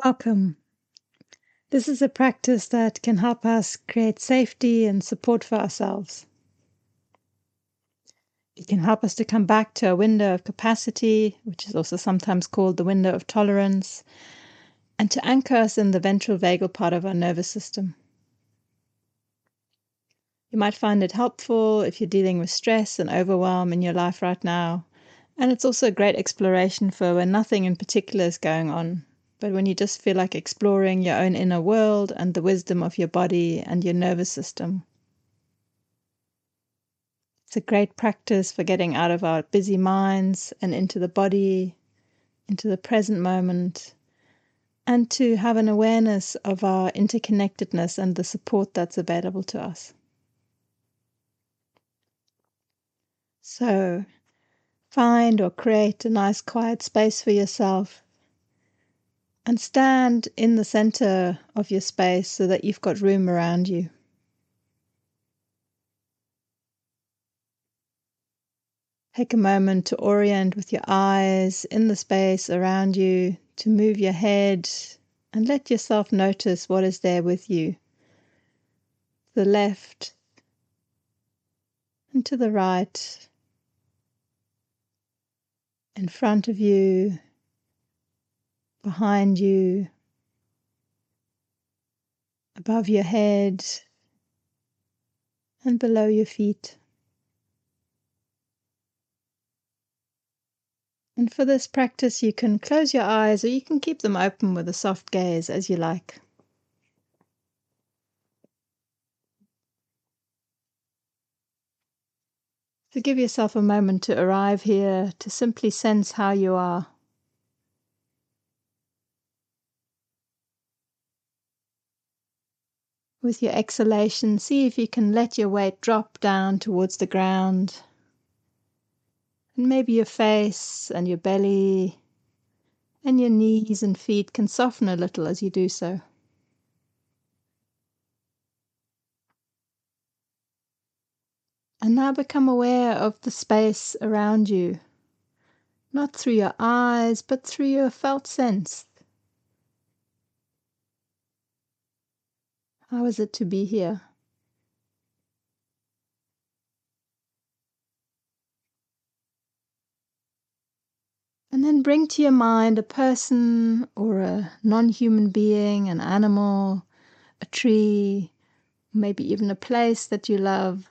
Welcome. This is a practice that can help us create safety and support for ourselves. It can help us to come back to a window of capacity, which is also sometimes called the window of tolerance, and to anchor us in the ventral vagal part of our nervous system. You might find it helpful if you're dealing with stress and overwhelm in your life right now, and it's also a great exploration for when nothing in particular is going on, but when you just feel like exploring your own inner world and the wisdom of your body and your nervous system. It's a great practice for getting out of our busy minds and into the body, into the present moment, and to have an awareness of our interconnectedness and the support that's available to us. So, find or create a nice quiet space for yourself and stand in the center of your space so that you've got room around you. Take a moment to orient with your eyes in the space around you, to move your head and let yourself notice what is there with you. The left and to the right, in front of you, behind you, above your head and below your feet. And for this practice, you can close your eyes or you can keep them open with a soft gaze as you like. So give yourself a moment to arrive here, to simply sense how you are. With your exhalation, see if you can let your weight drop down towards the ground. And maybe your face and your belly and your knees and feet can soften a little as you do so. And now become aware of the space around you, not through your eyes, but through your felt sense. How is it to be here? And then bring to your mind a person or a non-human being, an animal, a tree, maybe even a place that you love,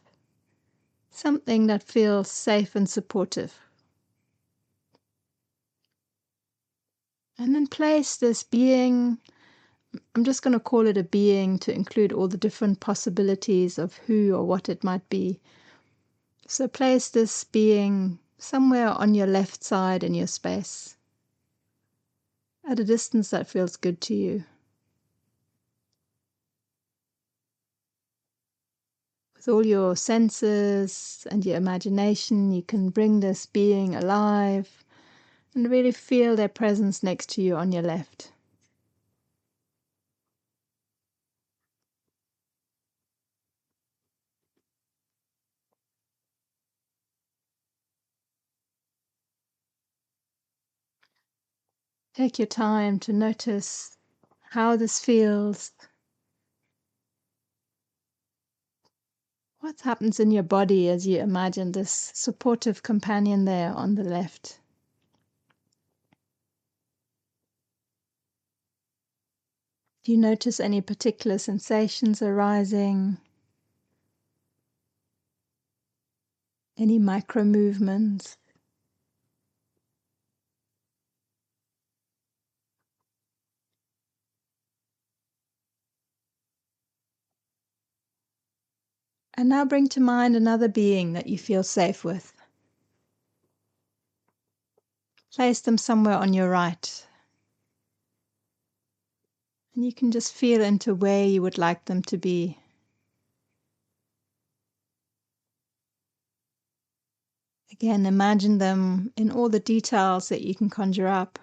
something that feels safe and supportive. And then place this being, I'm just going to call it a being to include all the different possibilities of who or what it might be. So place this being somewhere on your left side in your space, at a distance that feels good to you. With all your senses and your imagination, you can bring this being alive and really feel their presence next to you on your left. Take your time to notice how this feels. What happens in your body as you imagine this supportive companion there on the left? Do you notice any particular sensations arising? Any micro movements? And now bring to mind another being that you feel safe with. Place them somewhere on your right. And you can just feel into where you would like them to be. Again, imagine them in all the details that you can conjure up.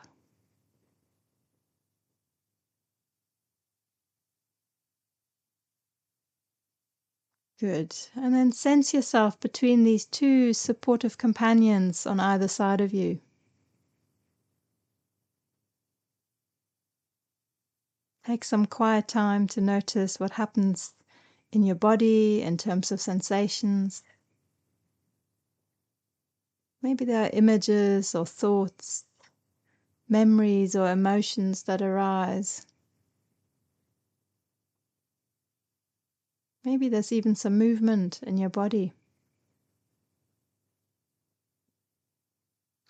Good. And then sense yourself between these two supportive companions on either side of you. Take some quiet time to notice what happens in your body in terms of sensations. Maybe there are images or thoughts, memories or emotions that arise. Maybe there's even some movement in your body.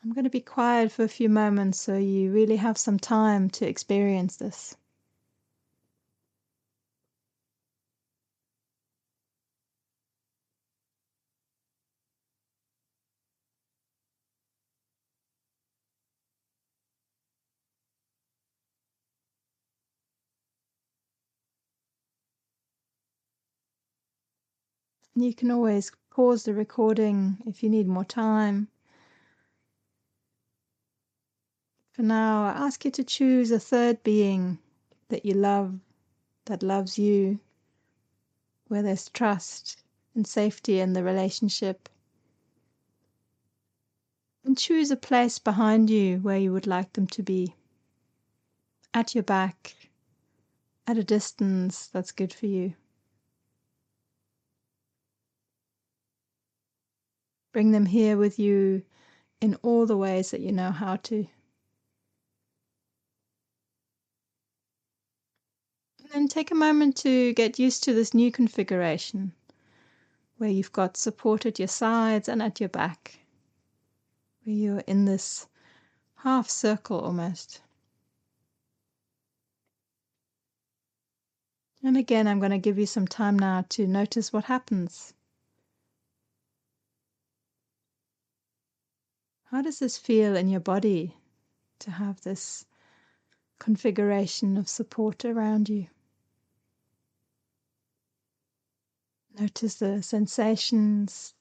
I'm going to be quiet for a few moments so you really have some time to experience this. You can always pause the recording if you need more time. For now, I ask you to choose a third being that you love, that loves you, where there's trust and safety in the relationship. And choose a place behind you where you would like them to be. At your back, at a distance that's good for you. Bring them here with you in all the ways that you know how to. And then take a moment to get used to this new configuration where you've got support at your sides and at your back, where you're in this half circle almost. And again, I'm going to give you some time now to notice what happens. How does this feel in your body to have this configuration of support around you? Notice the sensations.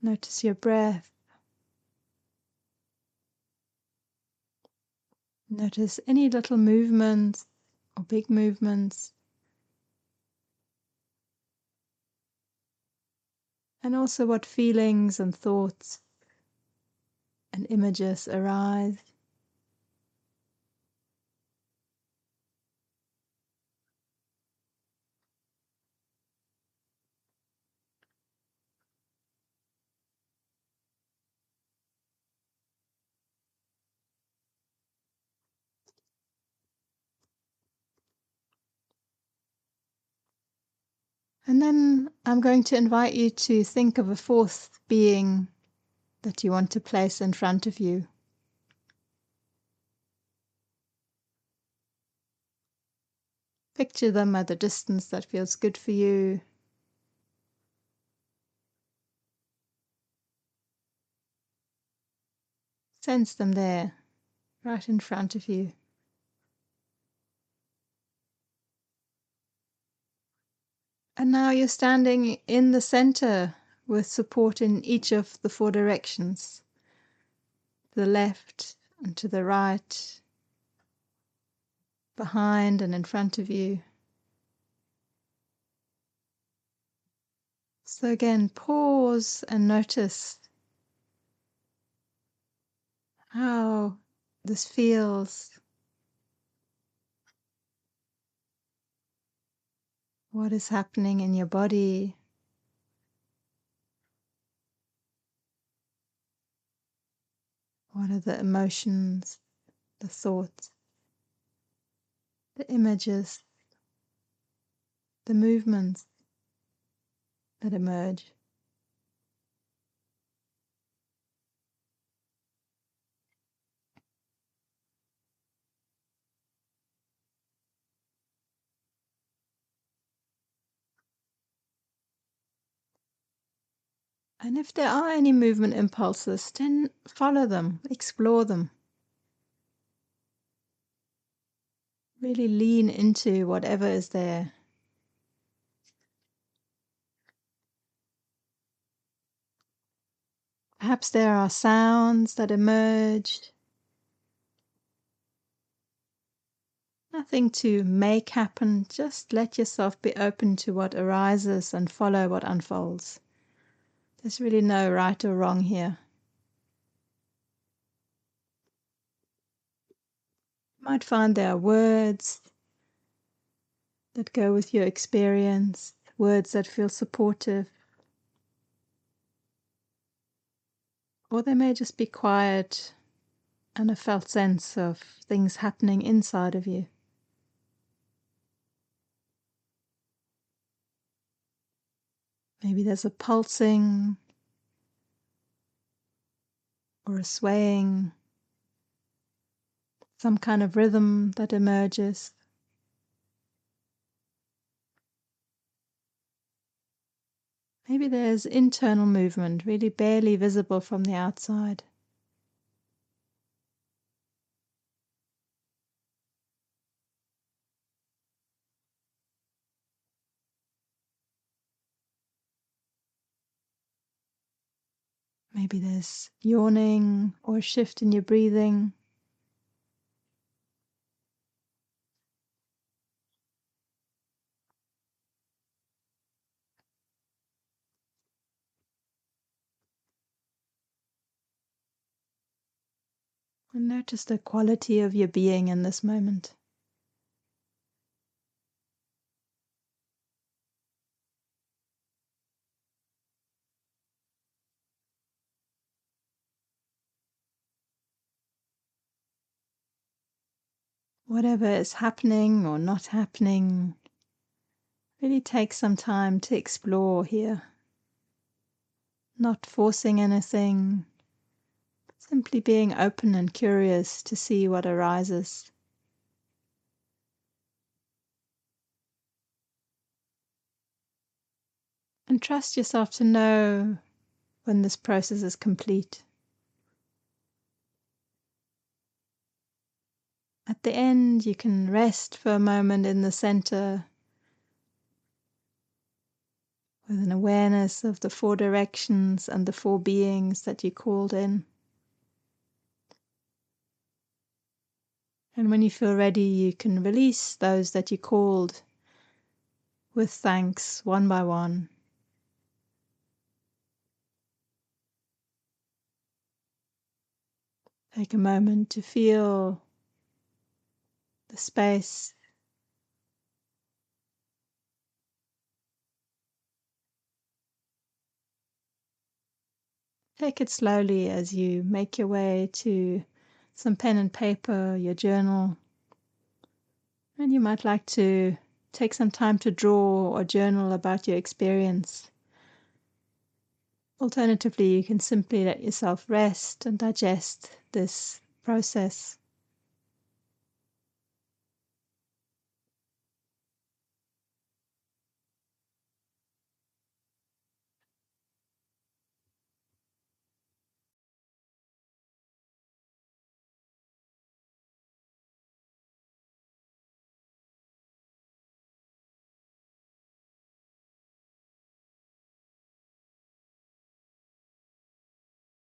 Notice your breath. Notice any little movements or big movements. And also what feelings and thoughts and images arise. And then I'm going to invite you to think of a fourth being that you want to place in front of you. Picture them at a distance that feels good for you. Sense them there, right in front of you. And now you're standing in the center with support in each of the four directions, to the left and to the right, behind and in front of you. So again, pause and notice how this feels. What is happening in your body? What are the emotions, the thoughts, the images, the movements that emerge? And if there are any movement impulses, then follow them, explore them. Really lean into whatever is there. Perhaps there are sounds that emerge. Nothing to make happen, just let yourself be open to what arises and follow what unfolds. There's really no right or wrong here. You might find there are words that go with your experience, words that feel supportive, or they may just be quiet and a felt sense of things happening inside of you. Maybe there's a pulsing or a swaying, some kind of rhythm that emerges. Maybe there's internal movement, really barely visible from the outside. Maybe there's yawning or a shift in your breathing. And notice the quality of your being in this moment. Whatever is happening or not happening, really take some time to explore here. Not forcing anything, simply being open and curious to see what arises. And trust yourself to know when this process is complete. At the end, you can rest for a moment in the center with an awareness of the 4 directions and the 4 beings that you called in. And when you feel ready, you can release those that you called with thanks, one by one. Take a moment to feel the space. Take it slowly as you make your way to some pen and paper, your journal. And you might like to take some time to draw or journal about your experience. Alternatively, you can simply let yourself rest and digest this process.